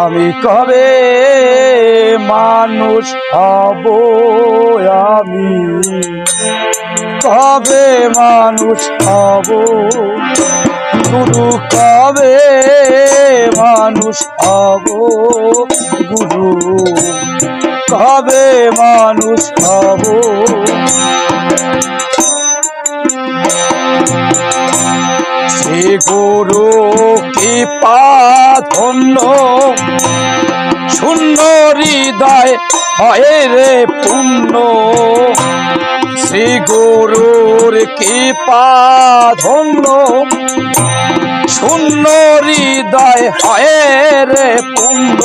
আমি কবে মানুষ হব, আমি কবে মানুষ হব, গুরু কবে মানুষ হব, গুরু কবে মানুষ হব। সে গুরু কৃপা ধন্য, শূন্য হৃদয় হয় রে পুণ্য। শ্রী গুরুর কৃপা ধন্য, শূন্য হৃদয় হয় রে পুণ্য।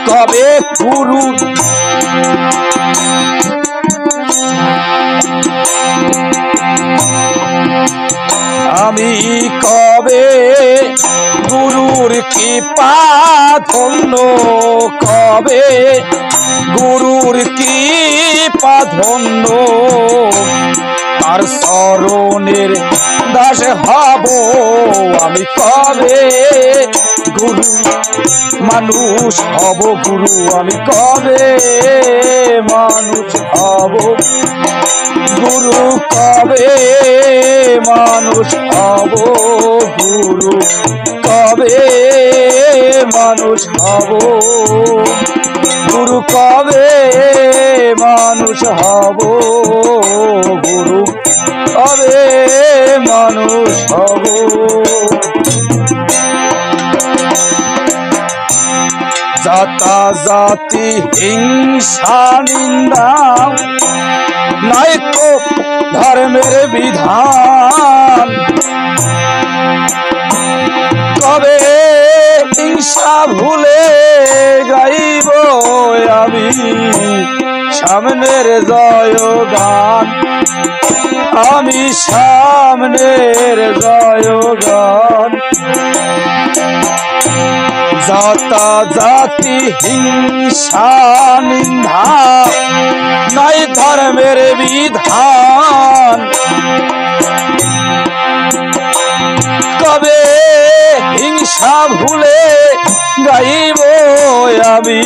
কবে গুরু আমি কবে গুরুর কৃপা ধন্য, কবে গুরুর কৃপা ধন্য। তার চরণের দাস হব, আমি কবে গুরু মানুষ হব, গুরু আমি কবে মানুষ হব, গুরু কবে মানুষ হব, গুরু কবে মানুষ হব, গুরু কবে মানুষ হব, গুরু কবে মানুষ হব। জাতা জাতি হিংসা নিন্দা নাইকো ধর্মের বিধান। কবে হিংসা ভুলে গাইব আমি সামনের জয়গান, আমি সামনের জয়গান। জাতা জাতি হিংসা নিন্দা নাই ধর্মের বিধান। কবে হিংসা ভুলে গাইব আমি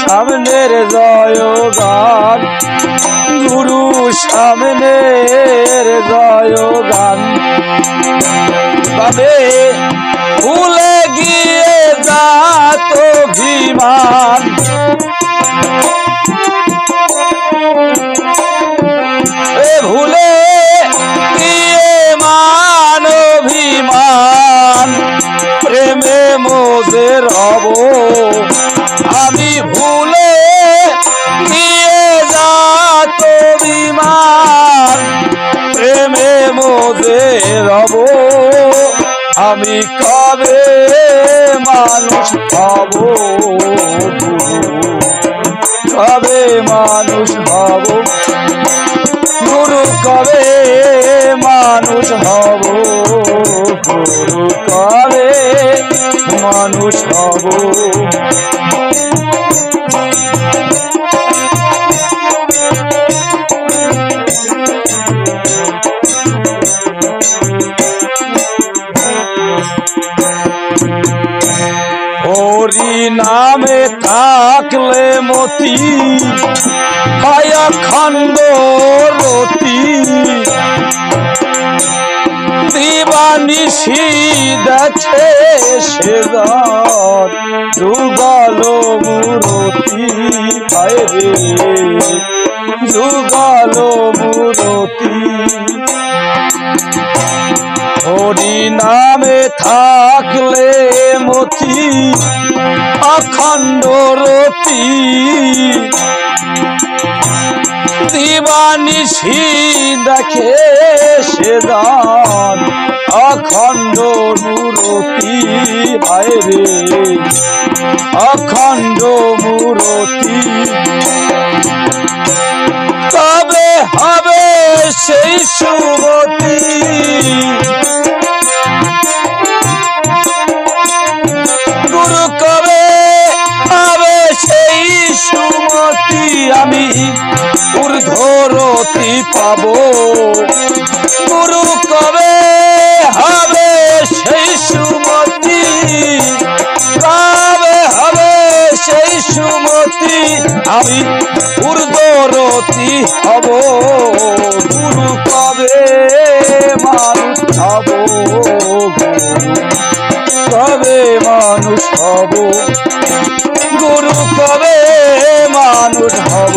সামনের জয়গান, গুরু সামনের জয়গান। কবে ভুলে গিয়ে যাত অভিমান, ভুলে গিয়ে মান অভিমান। প্রেমে মোজে রব আমি, ভুলে গিয়ে যাত অভিমান। প্রেমে মোজে রব আমি কবে মানুষ হব, কবে মানুষ হব, গুরু কবে মানুষ হব, গুরু কবে মানুষ হব। হরি নামে থাকলে মতি হয় অখণ্ড রতি। দিবানিশি দেখে সেদার যুগল মূরতি, হায় রে যুগল মূরতি। হরি নামে থাকলে মতি অখণ্ড রতি। দিবানিশি দেখে সেদান অখণ্ড মূরতি, হায় রে অখণ্ড মূরতি। তবে হবে সেই সুমতি, গুরু কবে হবে সেই সুমতি। আমি ঊর্ধ্বরতি পাব, গুরু কবে হবে সেই সুমতি। আমি ঊর্ধ্বরতি হব, গুরু কবে মানুষ হব, কবে মানুষ হব, গুরু কবে মানুষ হব,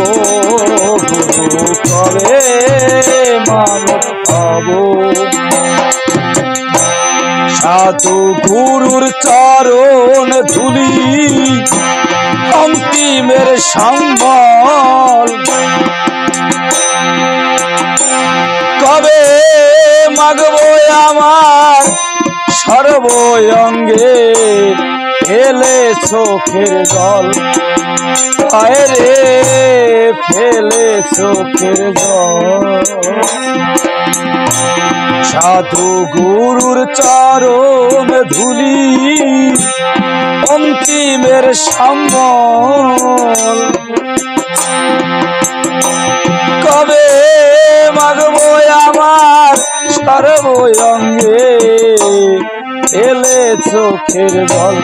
গুরু কবে মানুষ হব। সাধু গুরুর চরণ ধুলি অন্তিমের সম্বল, কবে মাগবো আমার সর্বঙ্গে ফেলে চোখের জল, রে ফেলে চোখের জল। সাধু গুরুর চরণ ধুলি অন্তিমের সম্বল, কবে মাগবো আমার সর্বঙ্গে এলে চোখের জল।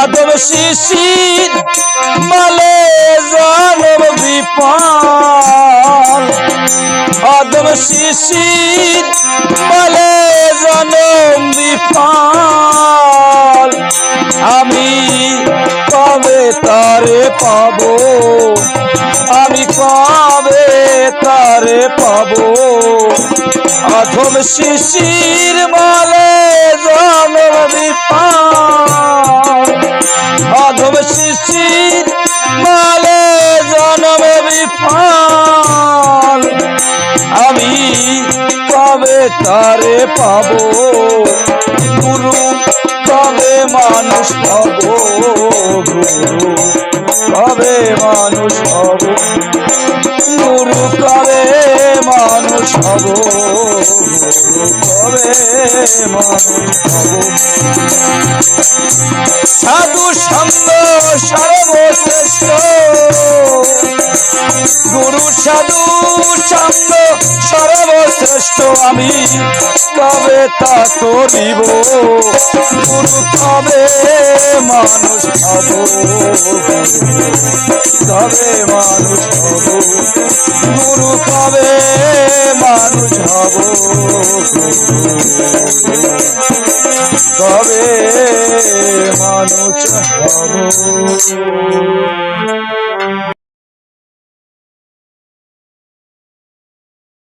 আদম শিশির মালে জনম বিপাল, আদম শিশির মালে জনম বিপাল, আমি কবে তারে পাবো, আমি কবে তারে পাবো। আদম শিশির মালে জনম বিপাল, আদম শিশির মালে জনম বিপাল, আমি কবে তারে পাবো। গুরু কবে মানুষ হব, গুরু কবে মানুষ হব, গুরু কবে মানুষ হব, কবে মানুষ হব। সাধু সঙ্গ সর্বশ্রেষ্ঠ, গুরু সাধু সঙ্গ সর্বশ্রেষ্ঠ, আমি কবে তা করিব, গুরু কবে মানুষ হব, কবে মানুষ হব, গুরু কবে মানুষ হব, কবে মানুষ হব।